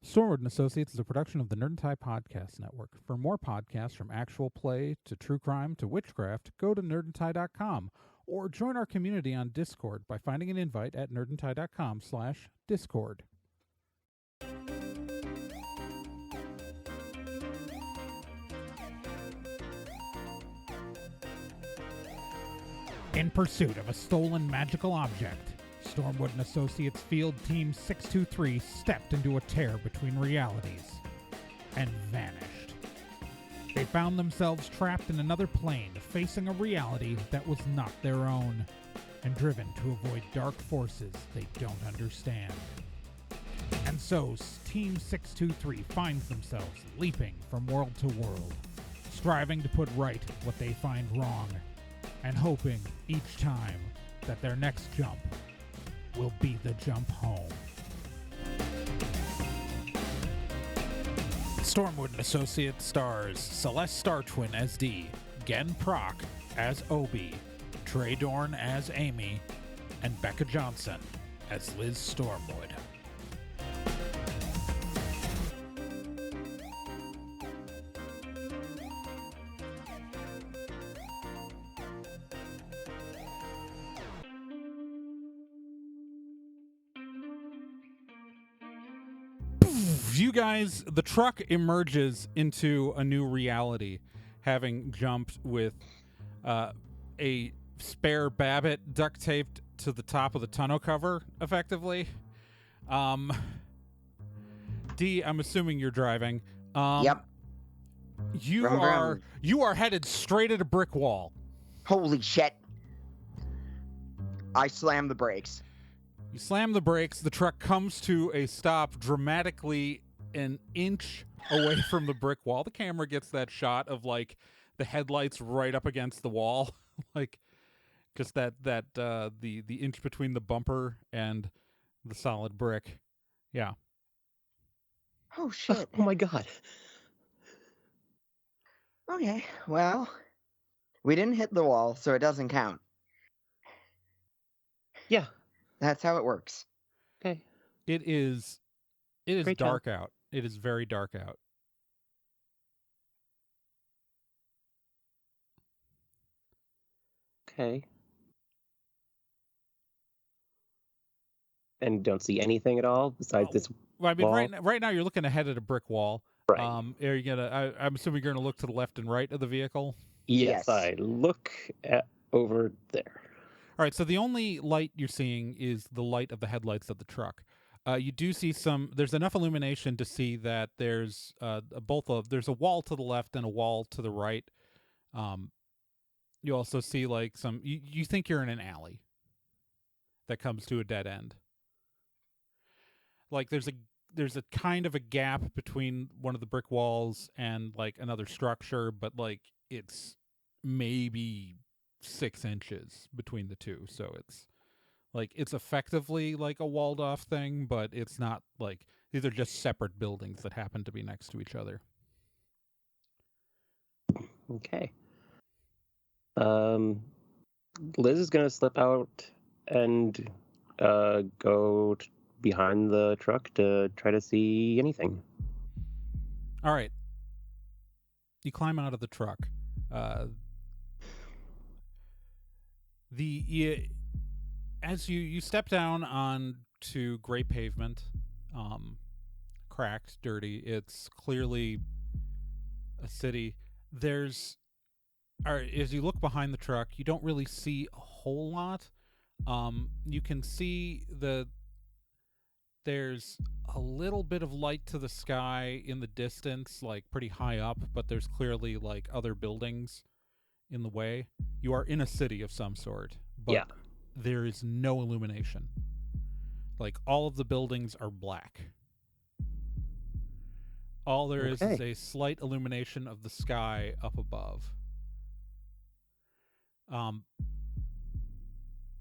Stormwood and Associates is a production of the Nerd and Tie Podcast Network. For more podcasts from actual play to true crime to witchcraft, go to nerdandtie.com or join our community on Discord by finding an invite at nerdandtie.com/discord. In pursuit of a stolen magical object, Stormwood and Associates Field Team 623 stepped into a tear between realities and vanished. They found themselves trapped in another plane, facing a reality that was not their own, and driven to avoid dark forces they don't understand. And so, Team 623 finds themselves leaping from world to world, striving to put right what they find wrong, and hoping each time that their next jump will be the jump home. Stormwood and Associates stars Celeste Star Twin as Dee, Gen Proc as Obi, Trey Dorn as Amy, and Becca Johnson as Liz Stormwood. You guys, the truck emerges into a new reality, having jumped with a spare Babbitt duct taped to the top of the tonneau cover, effectively. Dee, I'm assuming you're driving. Yep. You are headed straight at a brick wall. Holy shit. I slam the brakes. You slam the brakes. The truck comes to a stop dramatically an inch away from the brick wall. The camera gets that shot of like the headlights right up against the wall, like just the inch between the bumper and the solid brick. Yeah. Oh shit. Oh my god. Okay, well, we didn't hit the wall, so it doesn't count. Yeah. That's how it works. Okay. It is Great dark out. It is very dark out. Okay. And don't see anything at all besides this Well, I mean, wall? right now you're looking ahead at a brick wall. Right. Are you gonna? I'm assuming you're gonna look to the left and right of the vehicle. Yes, Yes. I look over there. All right. So the only light you're seeing is the light of the headlights of the truck. You do see there's enough illumination to see that there's there's a wall to the left and a wall to the right. You also see like you think you're in an alley that comes to a dead end. Like there's a kind of a gap between one of the brick walls and like another structure, but like it's maybe 6 inches between the two. So it's effectively like a walled off thing, but it's not like these are just separate buildings that happen to be next to each other. Okay. Liz is gonna slip out and go behind the truck to try to see anything. All right. You climb out of the truck. As you step down onto gray pavement, cracked, dirty. It's clearly a city. As you look behind the truck, you don't really see a whole lot. You can see there's a little bit of light to the sky in the distance, like pretty high up, but there's clearly like other buildings in the way. You are in a city of some sort, but there is no illumination. Like all of the buildings are black. All there is a slight illumination of the sky up above.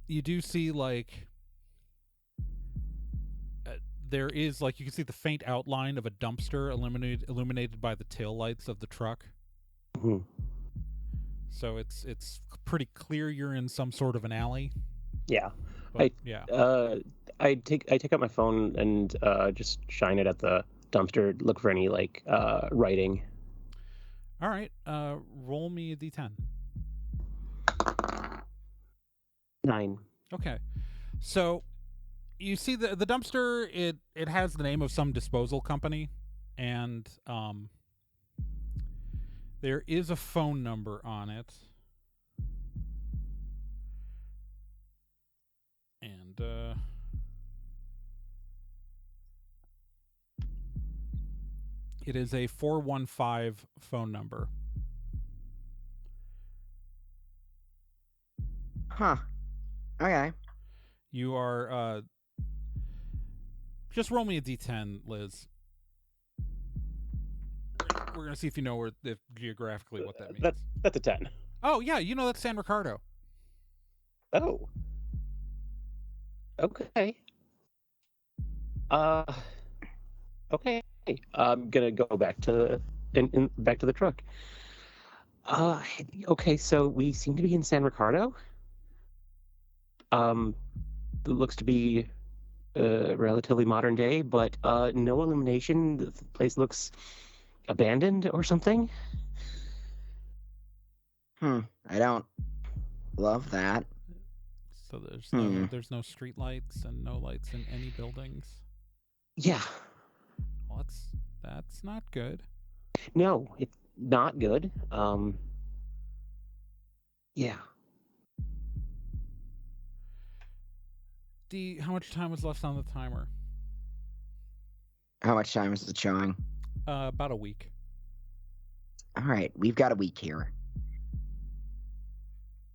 You do see like there is like you can see the faint outline of a dumpster illuminated by the tail lights of the truck. Mm-hmm. So it's pretty clear you're in some sort of an alley. Yeah. But, I take out my phone and just shine it at the dumpster, look for any like writing. All right. Roll me a d10. 9. Okay. So you see the dumpster. It has the name of some disposal company, and there is a phone number on it. And it is a 415 phone number. Huh. Okay. You are just roll me a d10, Liz. We're gonna see if you know if geographically what that means. That's a 10. Oh yeah, you know that's San Ricardo. Oh. Okay. Okay. I'm gonna go back to back to the truck. Okay. So we seem to be in San Ricardo. It looks to be relatively modern day, but no illumination. The place looks abandoned or something. I don't love that. So there's no street lights and no lights in any buildings. Yeah. Well, that's not good. No, it's not good. Yeah. How much time was left on the timer? How much time is it showing? About a week. All right, we've got a week here.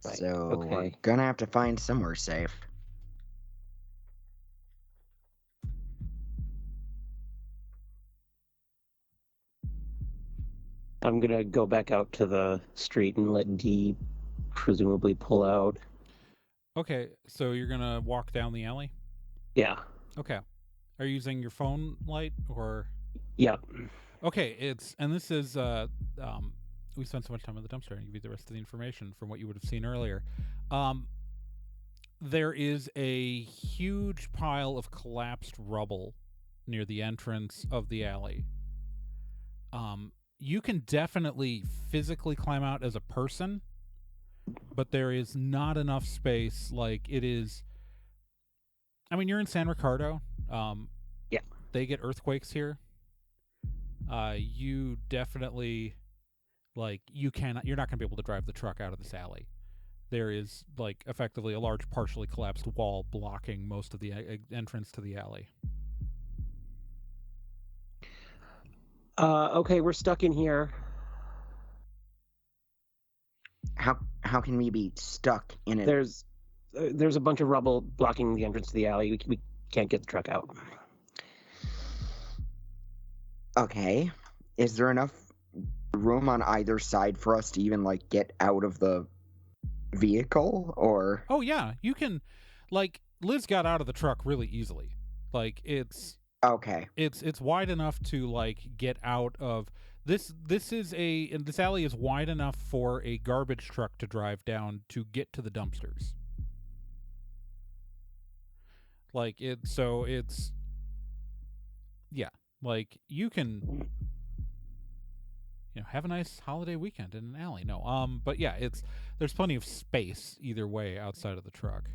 Right, So okay. we're gonna have to find somewhere safe. I'm gonna go back out to the street and let Dee presumably pull out. Okay, so you're gonna walk down the alley? Yeah. Okay. Are you using your phone light or? Yeah. Okay, this is we spent so much time at the dumpster and give you the rest of the information from what you would have seen earlier. There is a huge pile of collapsed rubble near the entrance of the alley. You can definitely physically climb out as a person, but there is not enough space. Like it is. I mean, you're in San Ricardo. Yeah. They get earthquakes here. You definitely, you're not going to be able to drive the truck out of this alley. There is, effectively a large partially collapsed wall blocking most of the entrance to the alley. Okay, we're stuck in here. How can we be stuck in it? There's a bunch of rubble blocking the entrance to the alley. We can't get the truck out. Okay. Is there enough room on either side for us to even get out of the vehicle, or? Oh yeah, you can. Liz got out of the truck really easily. It's okay. It's wide enough to get out of this. This alley is wide enough for a garbage truck to drive down to get to the dumpsters. You can have a nice holiday weekend in an alley. No, but yeah, there's plenty of space either way outside of the truck.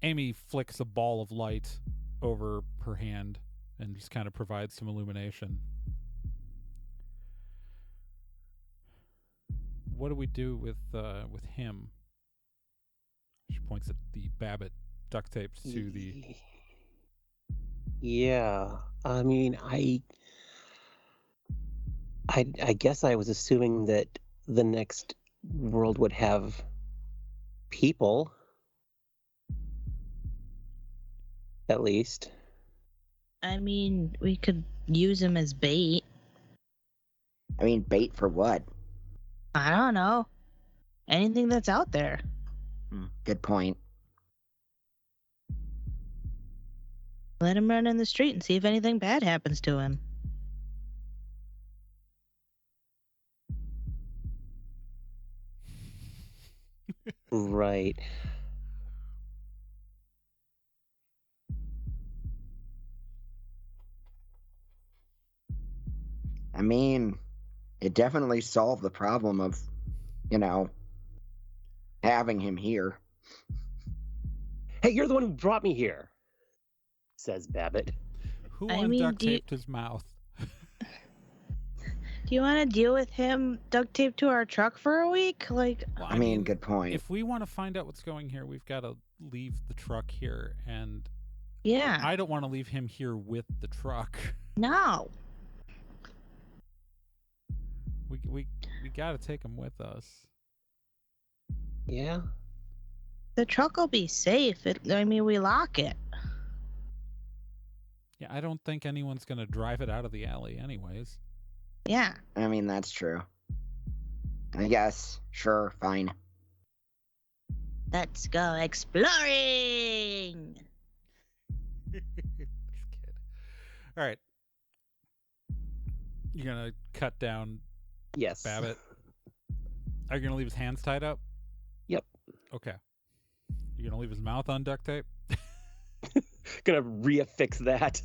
Amy flicks a ball of light over her hand and just kind of provides some illumination. What do we do with him? She points at the Babbitt duct tapes to the. Yeah, I mean, I guess I was assuming that the next world would have people, at least. I mean, we could use him as bait. I mean, bait for what? I don't know. Anything that's out there. Good point. Let him run in the street and see if anything bad happens to him. Right. I mean, it definitely solved the problem of, having him here. Hey, you're the one who brought me here, says Babbitt. Who I mean, unduct taped his mouth? Do you want to deal with him duct taped to our truck for a week? Like, Well, I mean, good point. If we want to find out what's going here, we've got to leave the truck here, and yeah. I don't want to leave him here with the truck. No. We got to take him with us. Yeah. The truck will be safe. We lock it. Yeah, I don't think anyone's going to drive it out of the alley anyways. Yeah. I mean, that's true. I guess. Sure, fine. Let's go exploring. This kid. All right. You're going to cut down Yes. Babbitt. Are you going to leave his hands tied up? Yep. Okay. You're going to leave his mouth on duct tape? Gonna reaffix that.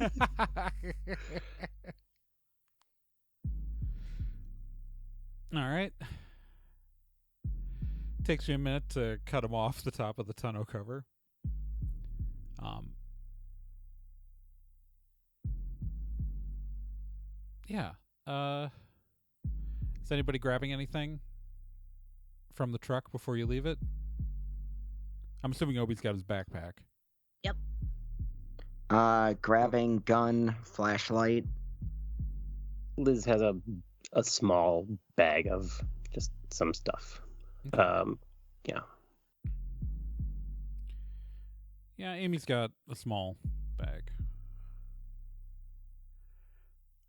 All right. Takes you a minute to cut him off the top of the tonneau cover. Yeah. Is anybody grabbing anything from the truck before you leave it? I'm assuming Obi's got his backpack. Yep. Grabbing gun, flashlight. Liz has a small bag of just some stuff. Okay. Yeah. Yeah, Amy's got a small bag.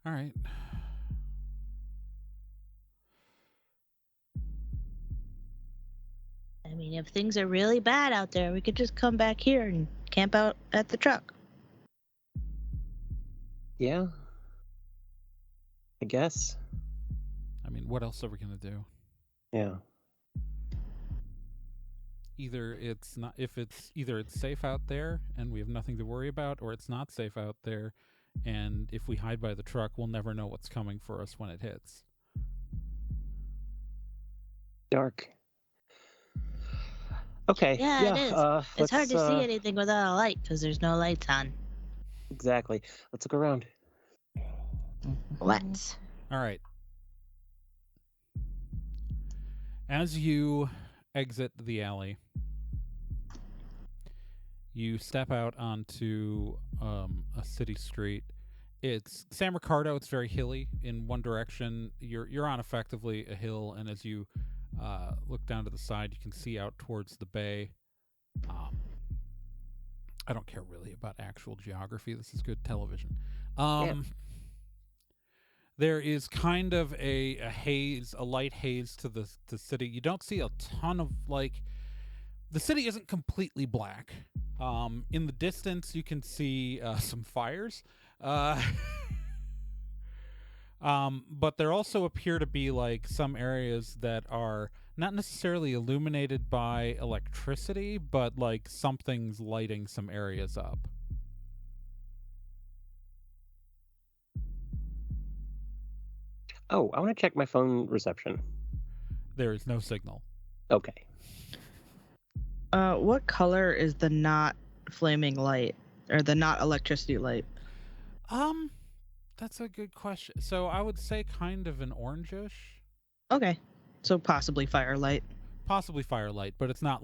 All right. I mean, if things are really bad out there, we could just come back here and camp out at the truck. Yeah. I guess. I mean, what else are we gonna do? Yeah. Either it's safe out there and we have nothing to worry about, or it's not safe out there, and if we hide by the truck, we'll never know what's coming for us when it hits. Dark. Okay. Yeah, it is. It's hard to see it. anything without a light because there's no lights on. Exactly. Let's look around. Let's. All right. As you exit the alley, you step out onto a city street. It's San Ricardo. It's very hilly in one direction. You're on effectively a hill, and as you look down to the side, you can see out towards the bay. I don't care really about actual geography. This is good television. There is kind of a haze, a light haze to the city. You don't see a ton of, the city isn't completely black. In the distance, you can see some fires. But there also appear to be some areas that are not necessarily illuminated by electricity, but something's lighting some areas up. Oh, I want to check my phone reception. There is no signal. Okay. What color is the not flaming light or the not electricity light? That's a good question. So I would say kind of an orangish. Okay, so possibly firelight. Possibly firelight, but it's not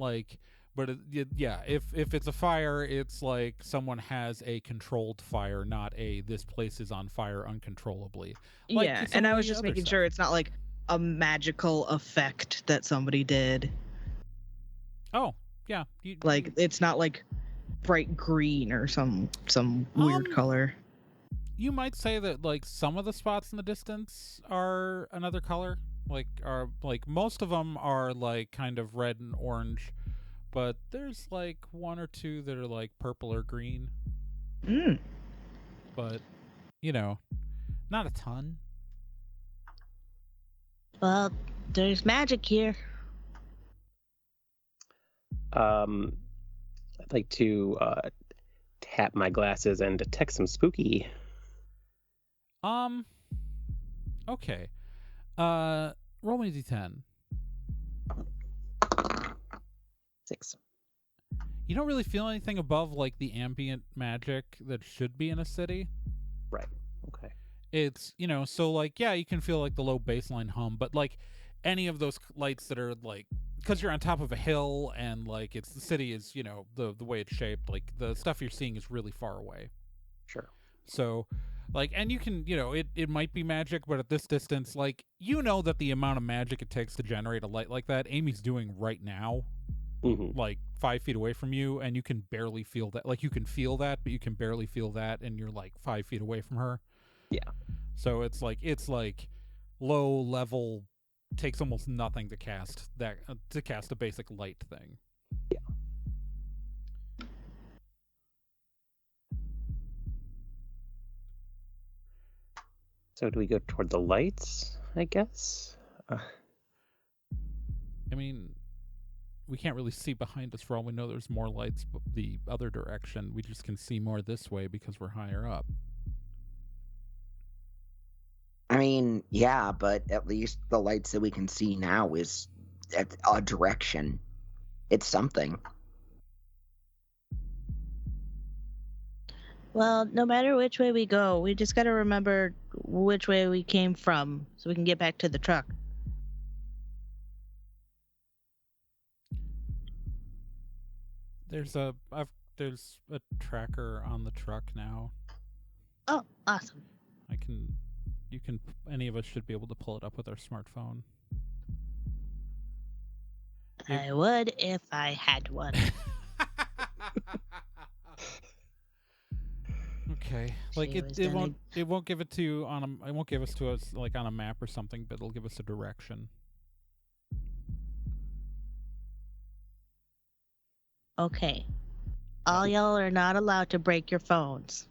if it's a fire, it's like someone has a controlled fire, not this place is on fire uncontrollably. Yeah, and I was just making sure it's not like a magical effect that somebody did. Oh, yeah. It's not like bright green or some weird color. You might say that some of the spots in the distance are another color. Most of them are kind of red and orange, but there's one or two that are purple or green. But not a ton. Well, there's magic here. I'd like to tap my glasses and detect some spooky. Okay. Roll me a d10. 6. You don't really feel anything above like the ambient magic that should be in a city. Right. Okay. It's, so like, yeah, you can feel like the low baseline hum, but like any of those lights that are like, because you're on top of a hill and like the city is, the way it's shaped, like the stuff you're seeing is really far away. Sure. So like, and you can, it might be magic, but at this distance, like, that the amount of magic it takes to generate a light like that, Amy's doing right now, like 5 feet away from you, and you can barely feel that. Like, you can feel that, but you can barely feel that, and you're like 5 feet away from her. Yeah. So it's like low level, takes almost nothing to cast a basic light thing. Yeah. So do we go toward the lights, I guess? I mean, we can't really see behind us. For all we know, there's more lights the other direction. We just can see more this way because we're higher up. I mean, yeah, but at least the lights that we can see now is a direction. It's something. Well, no matter which way we go, we just got to remember which way we came from so we can get back to the truck. There's a tracker on the truck now. Oh, awesome. Any of us should be able to pull it up with our smartphone. I would if I had one. Okay, like it won't give it to you it won't give us to us like on a map or something, but it'll give us a direction. Okay. All y'all are not allowed to break your phones.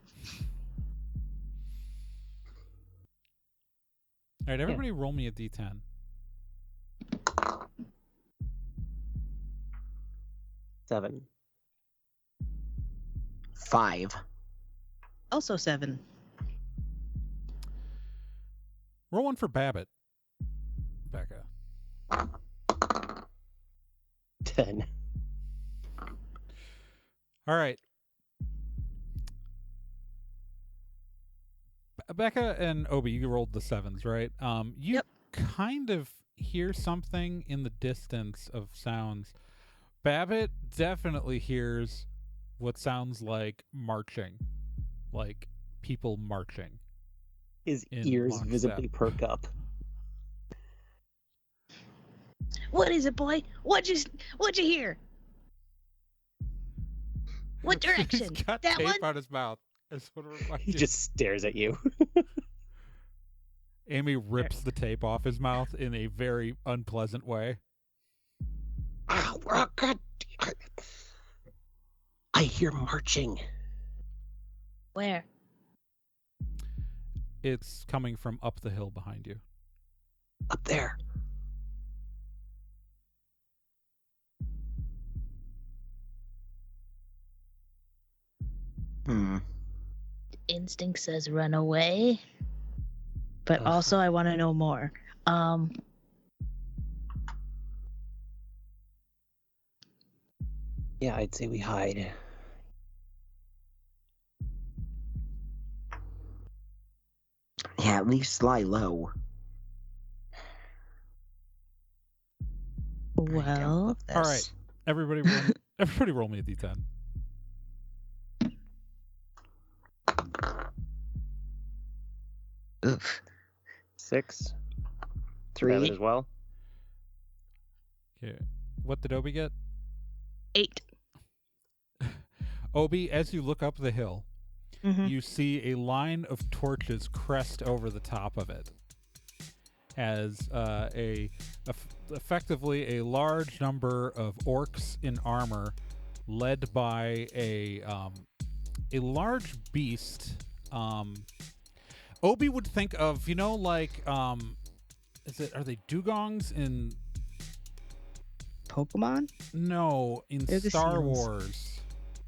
All right, everybody roll me a d10. 7. 5. Also 7. Roll one for Babbitt. Becca. 10. All right. Becca and Obi, you rolled the 7s, right? You Yep. kind of hear something in the distance of sounds. Babbitt definitely hears what sounds like marching, like people marching. His ears visibly perk up. What is it, boy? What'd you hear? What direction? He's got that tape one? on his mouth. He just stares at you. Amy rips the tape off his mouth in a very unpleasant way. Oh, God. I hear marching. Where? It's coming from up the hill behind you. Up there. Instinct says run away, but also I want to know more. Yeah, I'd say we hide. Yeah, at least lie low. Well, all right, everybody roll me a d10. 6. 3. Babbitt as well. Okay, what did Obi get? 8. Obi, as you look up the hill, Mm-hmm. you see a line of torches crest over the top of it as effectively a large number of orcs in armor led by a large beast. Obi would think of, like, are they dugongs in Pokemon? No, in They're the Star seals. Wars.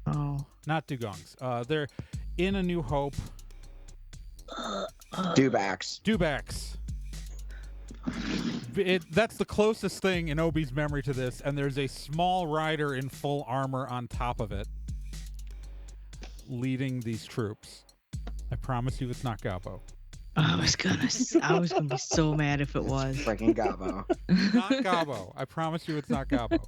Oh. Not dugongs. They're in A New Hope. Dewbacks. Dewbacks. That's the closest thing in Obi's memory to this, and there's a small rider in full armor on top of it, leading these troops. I promise you, it's not Gabo. I was gonna be so mad if it was. Freaking Gabo. Not Gabo. I promise you, it's not Gabo.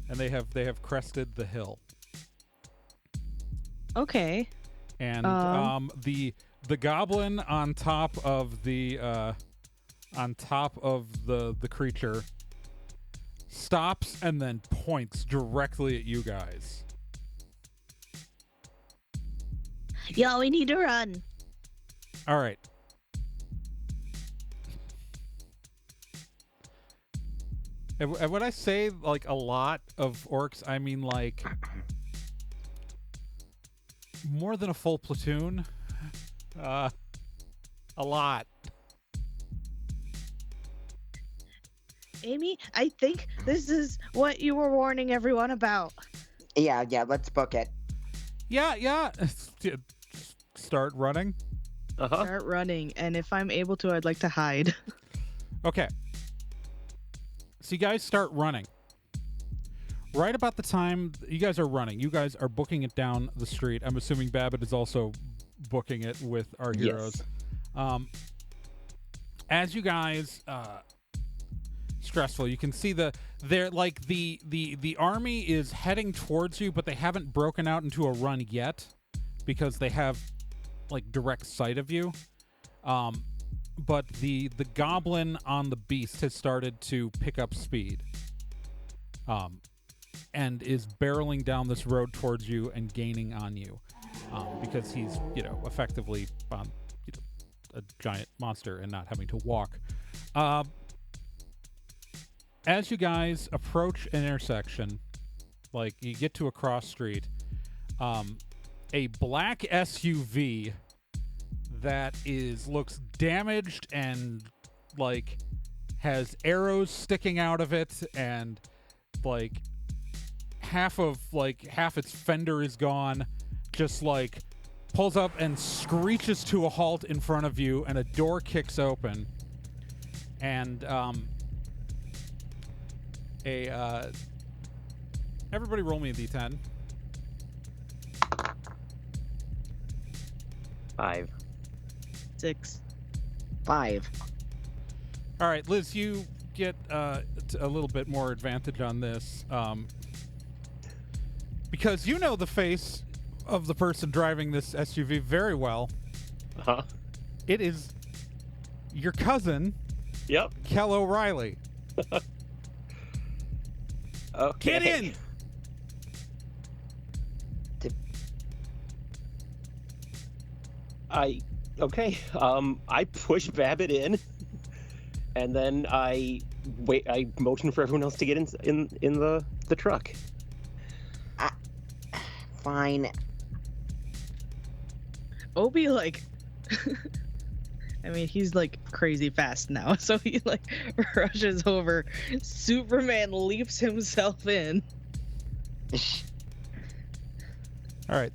And they have crested the hill. Okay. And the goblin on top of the creature stops and then points directly at you guys. Yo, we need to run. All right. And when I say like a lot of orcs, I mean like more than a full platoon. A lot. Amy, I think this is what you were warning everyone about. Yeah, let's book it. Yeah. Start running. Start running, and if I'm able to, I'd like to hide. Okay. So you guys start running. Right about the time you guys are running, you guys are booking it down the street. I'm assuming Babbitt is also booking it with our heroes. Yes. As you guys stressful, you can see the army is heading towards you, but they haven't broken out into a run yet because they have like direct sight of you. But the goblin on the beast has started to pick up speed. And is barreling down this road towards you and gaining on you. Because he's, effectively a giant monster and not having to walk. As you guys approach an intersection, like you get to a cross street, a black SUV that looks damaged and like has arrows sticking out of it, and like half its fender is gone, just like pulls up and screeches to a halt in front of you, and a door kicks open, and everybody roll me a d10. 5. 6. 5. All right, Liz, you get a little bit more advantage on this, because you know the face of the person driving this SUV very well. Uh-huh. It is your cousin, Yep. Kel O'Reilly. Okay. Get in! I push Babbitt in, and then I motion for everyone else to get in the truck. Fine. Obi, like, I mean, he's like crazy fast now, so he like rushes over. Superman leaps himself in. All right.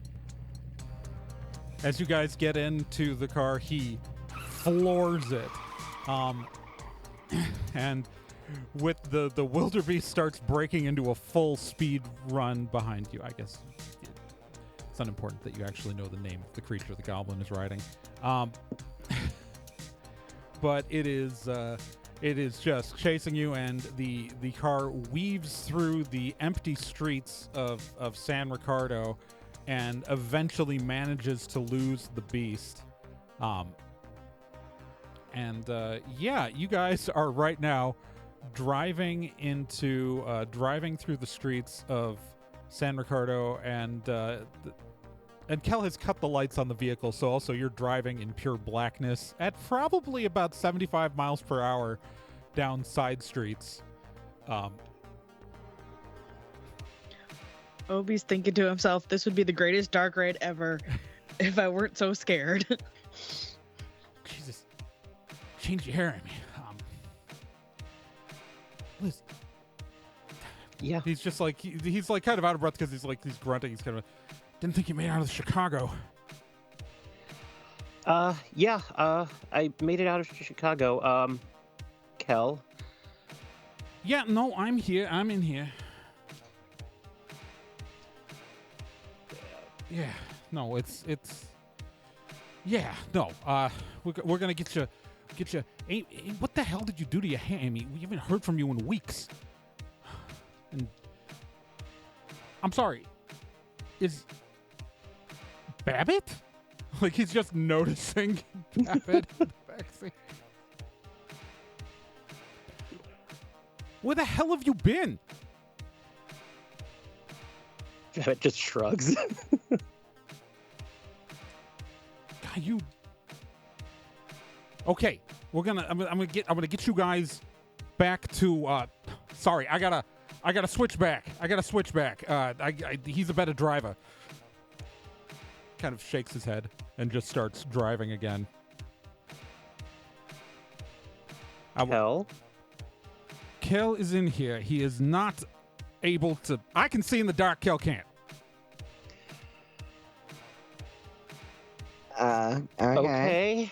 As you guys get into the car, he floors it. And with the wildebeest starts breaking into a full speed run behind you. I guess it's unimportant that you actually know the name of the creature the goblin is riding. But it is just chasing you, and the car weaves through the empty streets of San Ricardo and eventually manages to lose the beast. You guys are right now driving through the streets of San Ricardo, and Kel has cut the lights on the vehicle, so also you're driving in pure blackness at probably about 75 miles per hour down side streets. Obi's thinking to himself, this would be the greatest dark raid ever if I weren't so scared. Jesus. Change your hair, Amy. Liz. Yeah. He's just like, he's like kind of out of breath because he's grunting. He's kind of, didn't think you made it out of Chicago. Yeah. I made it out of Chicago. Kel. Yeah, no, I'm here. I'm in here. Yeah, no, it's. Yeah, no. We're gonna get you. What the hell did you do to your hand, Amy? We haven't heard from you in weeks. And I'm sorry. Is Babbitt? Like he's just noticing Babbitt in the backseat. Where the hell have you been? Babbitt just shrugs. God, you. Okay, I'm gonna get you guys back to. Sorry, I gotta switch back. He's a better driver. Kind of shakes his head and just starts driving again. Kel. Kel is in here. He is not able to. I can see in the dark. Kel can't. Okay.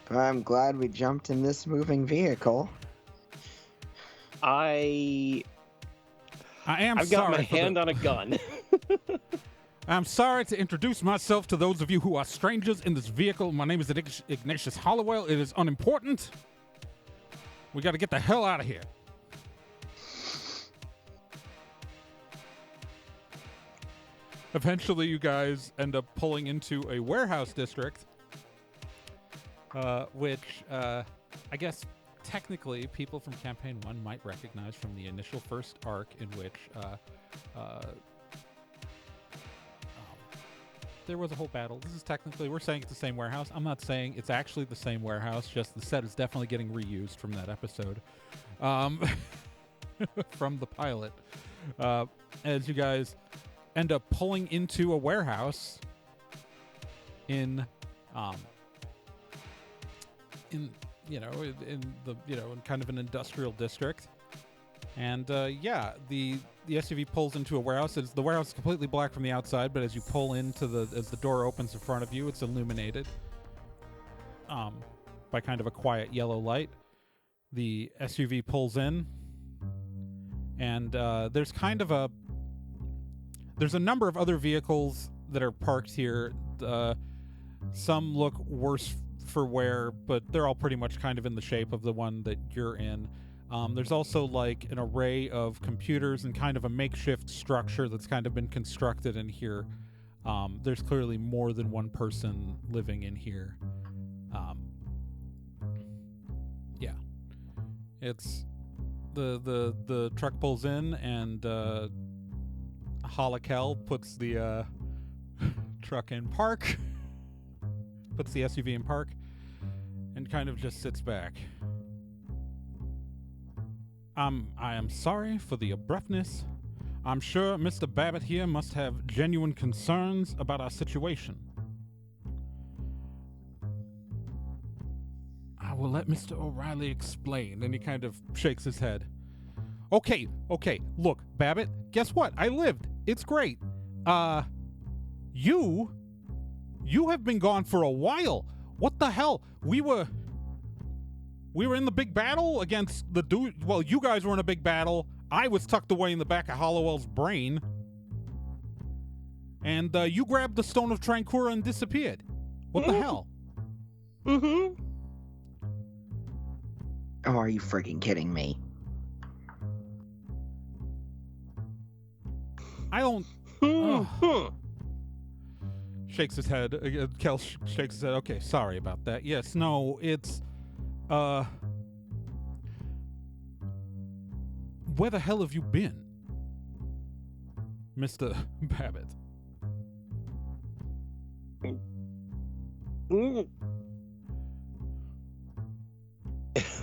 I'm glad we jumped in this moving vehicle. I've I've got my hand on a gun. I'm sorry to introduce myself to those of you who are strangers in this vehicle. My name is Ignatius Hollowell. It is unimportant. We got to get the hell out of here. Eventually, you guys end up pulling into a warehouse district, which I guess technically people from Campaign 1 might recognize from the initial first arc in which there was a whole battle. This is technically, we're saying it's the same warehouse. I'm not saying it's actually the same warehouse, just the set is definitely getting reused from that episode. From the pilot. As you guys end up pulling into a warehouse in kind of an industrial district. And the SUV pulls into a warehouse. The warehouse is completely black from the outside, but as you pull into as the door opens in front of you, it's illuminated by kind of a quiet yellow light. The SUV pulls in, and there's a number of other vehicles that are parked here. Some look worse for wear, but they're all pretty much kind of in the shape of the one that you're in. There's also like an array of computers and kind of a makeshift structure that's kind of been constructed in here. There's clearly more than one person living in here. It's the truck pulls in, and Holokel puts the truck in park, puts the SUV in park, and kind of just sits back. I am sorry for the abruptness. I'm sure Mr. Babbitt here must have genuine concerns about our situation. I will let Mr. O'Reilly explain. And he kind of shakes his head. Okay. Look, Babbitt, guess what? I lived. It's great. You have been gone for a while. What the hell? We were in the big battle against the dude. Well, you guys were in a big battle. I was tucked away in the back of Hollowell's brain. And you grabbed the Stone of Trancura and disappeared. What the hell? Mm-hmm. Oh, are you freaking kidding me? I don't... Shakes his head. Kel shakes his head. Okay, sorry about that. Yes, no, it's... Where the hell have you been, Mr. Babbitt?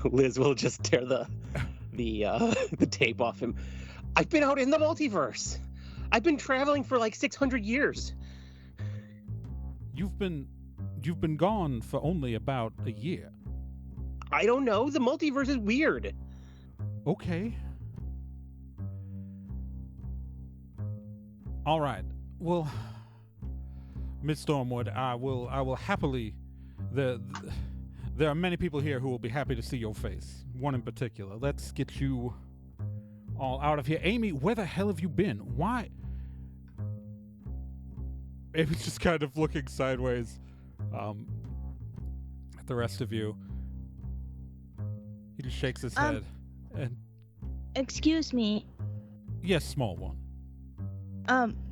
Liz will just tear the tape off him. I've been out in the multiverse. I've been traveling for like 600 years. You've been gone for only about a year. I don't know. The multiverse is weird. Okay. All right. Well, Miss Stormwood, I will happily. There are many people here who will be happy to see your face. One in particular. Let's get you all out of here. Amy, where the hell have you been? Why? Amy's just kind of looking sideways at the rest of you. He just shakes his head. And Excuse me. yes, small one.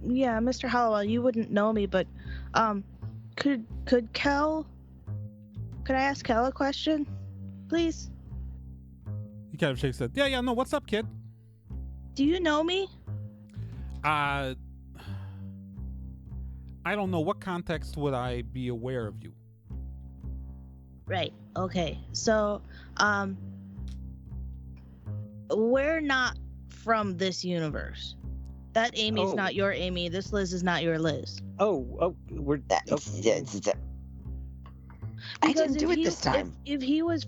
Yeah, Mr. Hollowell, you wouldn't know me, but, could I ask Kel a question, please? He kind of shakes his head. Yeah, no, what's up, kid? Do you know me? I don't know. What context would I be aware of you? Right, okay. So, we're not from this universe. That Amy's Oh. not your Amy. This Liz is not your Liz. We're. I Because didn't do it this time. If he was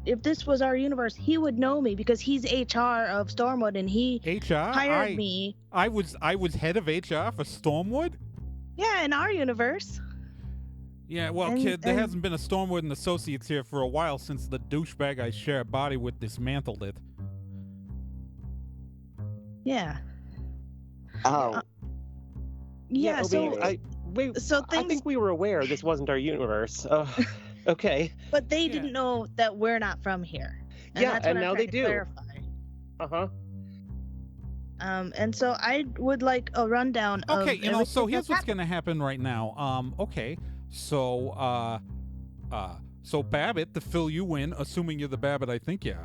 if this was our universe, he would know me because he's HR of Stormwood and he HR? hired me. I was head of HR for Stormwood? Yeah, in our universe. Yeah, well, And- kid, there and- hasn't been a Stormwood and Associates here for a while since the douchebag I share a body with dismantled it. Yeah. Oh, Yeah, so so I things think we were aware this wasn't our universe. Okay. but they Yeah. didn't know that we're not from here. And Yeah, that's what and I'm now trying they to do. clarify. Uh-huh. And so I would like a rundown of Okay, you know, so everything here's that's what's gonna happen right now. Okay, so so Babbitt, to fill you in, assuming you're the Babbitt I think you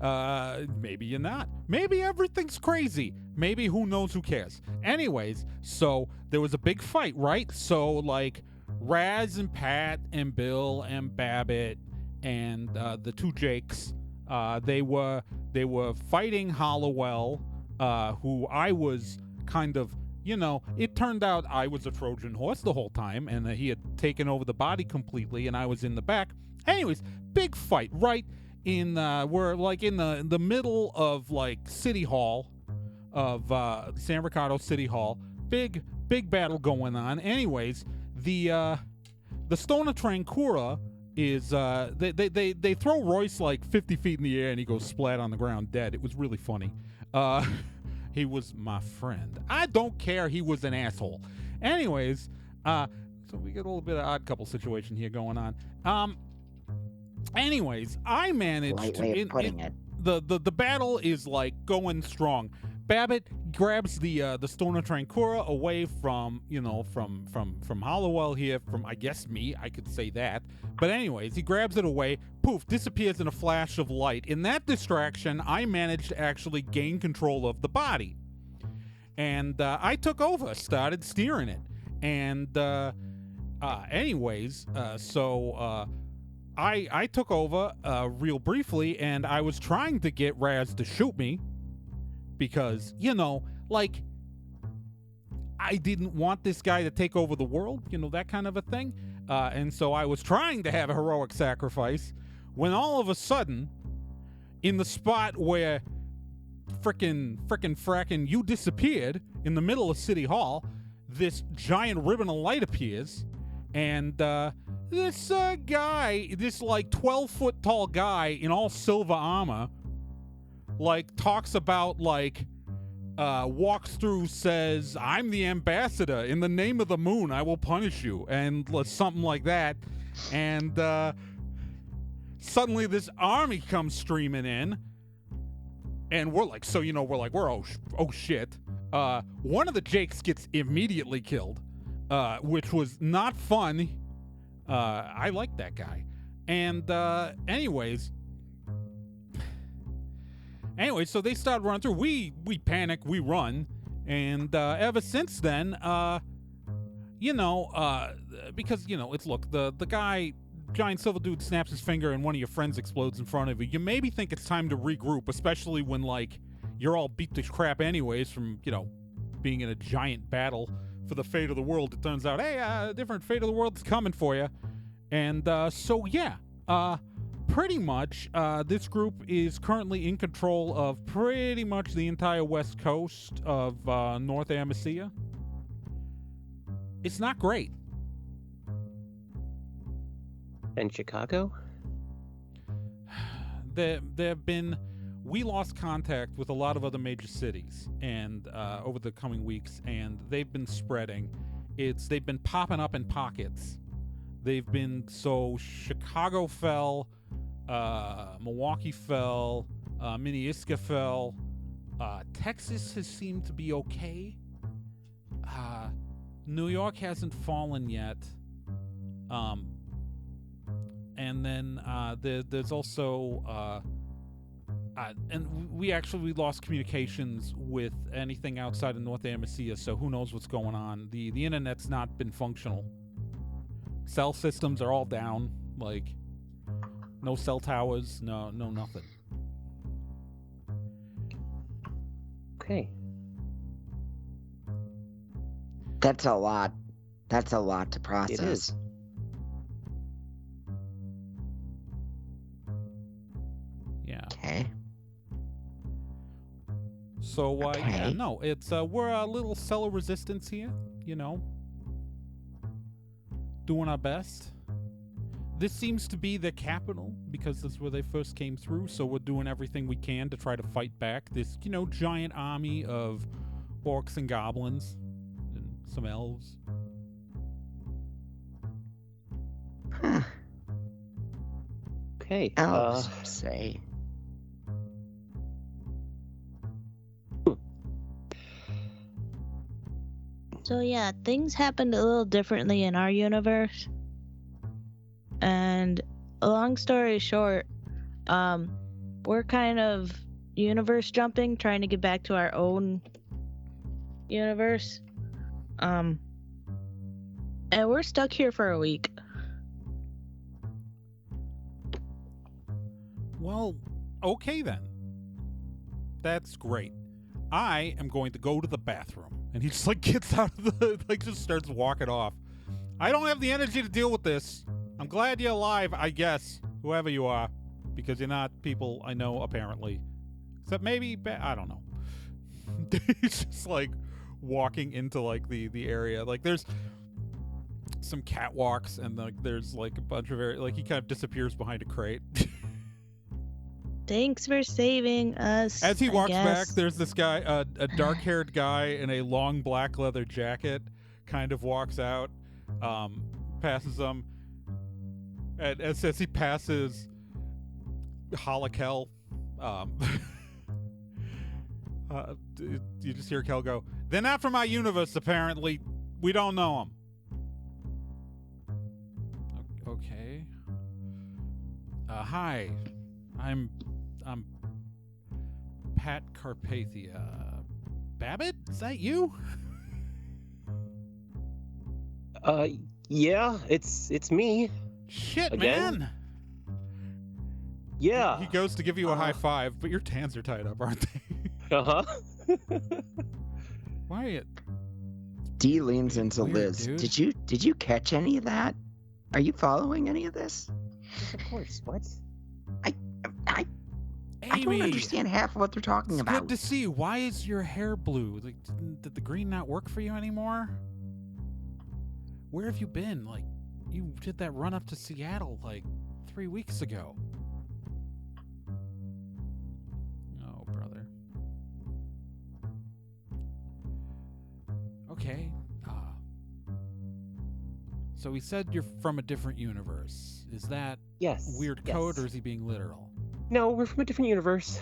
are, maybe you're not. Maybe everything's crazy. Maybe who knows, who cares. Anyways, so there was a big fight, right? So like Raz and Pat and Bill and Babbitt and the two Jakes, they were fighting Hollowell, who I was kind of, you know, it turned out I was a Trojan horse the whole time, and he had taken over the body completely, and I was in the back. Anyways, big fight, right? We're like in the middle of like City Hall of San Ricardo City Hall. Big battle going on. Anyways, the Stone of Trancura is they throw Royce like 50 feet in the air and he goes splat on the ground dead. It was really funny. He was my friend. I don't care. He was an asshole. Anyways, so we get a little bit of odd couple situation here going on. Anyways, I managed light to. way of putting it. The battle is like going strong. Babbitt grabs the Stone of Trancura away from Hollowell here, from I guess me, I could say that. But anyways, he grabs it away, poof, disappears in a flash of light. In that distraction, I managed to actually gain control of the body. And I took over, started steering it. And anyways, I took over real briefly, and I was trying to get Raz to shoot me because, you know, like, I didn't want this guy to take over the world, you know, that kind of a thing. And so I was trying to have a heroic sacrifice when all of a sudden, in the spot where frickin' you disappeared in the middle of City Hall, this giant ribbon of light appears, and this guy, this like 12-foot tall guy in all silver armor, like talks about like walks through, says, "I'm the ambassador. In the name of the moon, I will punish you," and something like that. And suddenly this army comes streaming in, and we're like, oh shit. One of the Jakes gets immediately killed, which was not fun. I like that guy. And anyways, so they start running through. We panic, we run, and ever since then, because it's the guy, giant silver dude, snaps his finger and one of your friends explodes in front of you. You maybe think it's time to regroup, especially when like you're all beat to crap anyways from being in a giant battle for the fate of the world. It turns out, hey, a different fate of the world is coming for you. And pretty much this group is currently in control of pretty much the entire west coast of North Amasea. It's not great. And Chicago? We lost contact with a lot of other major cities and over the coming weeks, and they've been spreading. They've been popping up in pockets. Chicago fell, Milwaukee fell, Minneapolis fell. Texas has seemed to be okay. New York hasn't fallen yet. And then there's also and we lost communications with anything outside of North Amasea, so who knows what's going on. The internet's not been functional. Cell systems are all down, like no cell towers, no nothing. Okay. That's a lot. That's a lot to process. It is. Yeah. Okay. So Okay. it's we're a little cellar resistance here, doing our best. This seems to be the capital because that's where they first came through, so we're doing everything we can to try to fight back this, giant army of orcs and goblins and some elves. Huh. Okay. Elves, you say. So yeah, things happened a little differently in our universe. And long story short, we're kind of universe jumping, trying to get back to our own universe. And we're stuck here for a week. Well, okay then. That's great. I am going to go to the bathroom. And he just gets out of just starts walking off. I don't have the energy to deal with this. I'm glad you're alive, I guess, whoever you are, because you're not people I know, apparently. Except maybe, I don't know. He's just walking into the area. There's some catwalks and there's a bunch of he kind of disappears behind a crate. Thanks for saving us. As he walks back, guess. there's this guy, a dark-haired guy in a long black leather jacket, kind of walks out, passes him, and as he passes Holokel, you just hear Kel go, "They're not from our universe, apparently. We don't know them." Okay. Hi. I'm Pat Carpathia. Babbitt? Is that you? Yeah, it's me. Shit, Again? man. Yeah. He goes to give you a high five, but your hands are tied up, aren't they? Uh-huh. Why are you... D leans into Weird, Liz. dude. Did you catch any of that? Are you following any of this? Yes, of course. What? I don't Amy, understand half of what they're talking it's about. good to see you. Why is your hair blue? Did the green not work for you anymore? Where have you been? You did that run up to Seattle 3 weeks ago. Oh, brother. Okay. So he said you're from a different universe. Is that Yes. weird yes. code, or is he being literal? No, we're from a different universe.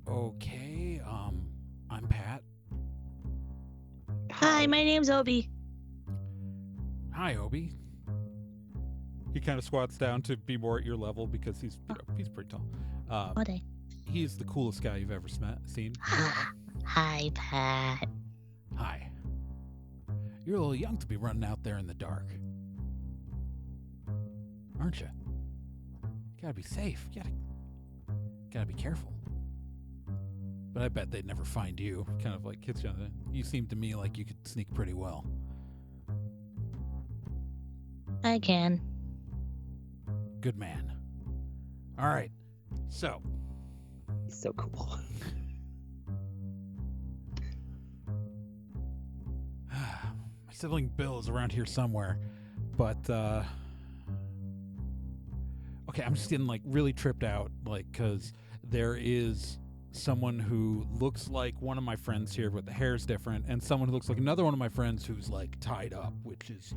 Okay, I'm Pat. Hi, my name's Obi. Hi, Obi. He kind of squats down to be more at your level because he's pretty tall. Okay. He's the coolest guy you've ever seen. Hi, Pat. Hi. You're a little young to be running out there in the dark, aren't you? Gotta be safe. Gotta be careful. But I bet they'd never find you. Kind of hits you on the... You seem to me like you could sneak pretty well. I can. Good man. All right. So, He's so cool. my sibling Bill is around here somewhere, but Okay, I'm just getting like really tripped out, like, because there is someone who looks like one of my friends here, but the hair's different, and someone who looks like another one of my friends who's like tied up, which is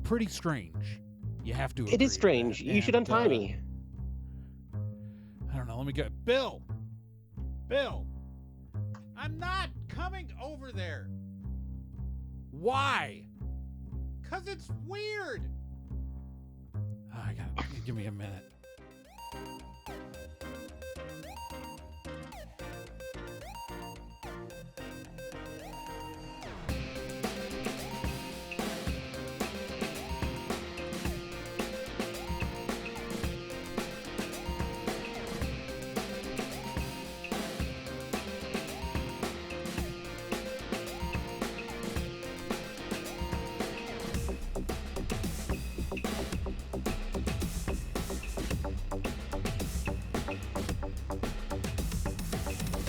pretty strange. You have to agree It is with strange. that. You should And, untie me. I don't know. Let me go. Bill! Bill! I'm not coming over there. Why? Because it's weird. Oh, I gotta give me a minute.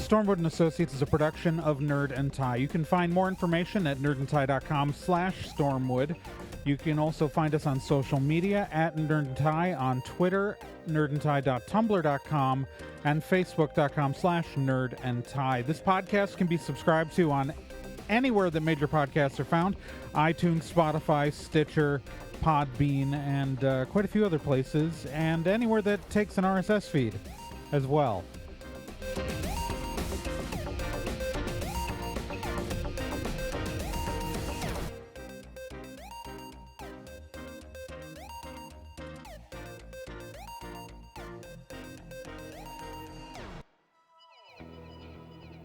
Stormwood and Associates is a production of Nerd and Tie. You can find more information at nerdandtie.com/stormwood. You can also find us on social media at Nerd and Tie on Twitter, nerdandtie.tumblr.com, and facebook.com/nerdandtie. This podcast can be subscribed to on anywhere that major podcasts are found: iTunes, Spotify, Stitcher, Podbean, and quite a few other places, and anywhere that takes an RSS feed as well.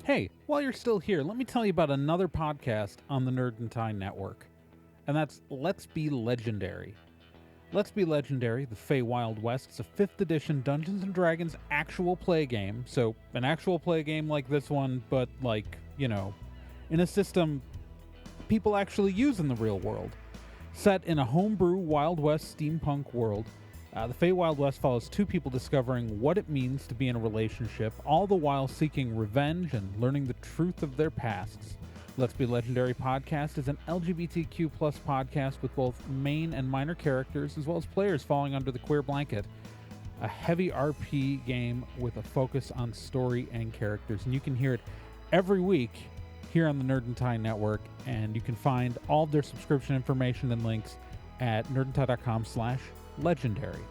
Hey, while you're still here, let me tell you about another podcast on the Nerd and Tie Network, and that's Let's Be Legendary. Let's Be Legendary, the Feywild West, is a 5th edition Dungeons & Dragons actual play game, so an actual play game like this one, but like, you know, in a system people actually use in the real world. Set in a homebrew Wild West steampunk world, the Feywild West follows two people discovering what it means to be in a relationship, all the while seeking revenge and learning the truth of their pasts. Let's Be Legendary podcast is an LGBTQ+ podcast with both main and minor characters, as well as players falling under the queer blanket. A heavy RP game with a focus on story and characters, and you can hear it every week here on the Nerd and Tie Network, and you can find all of their subscription information and links at nerdandtie.com/legendary.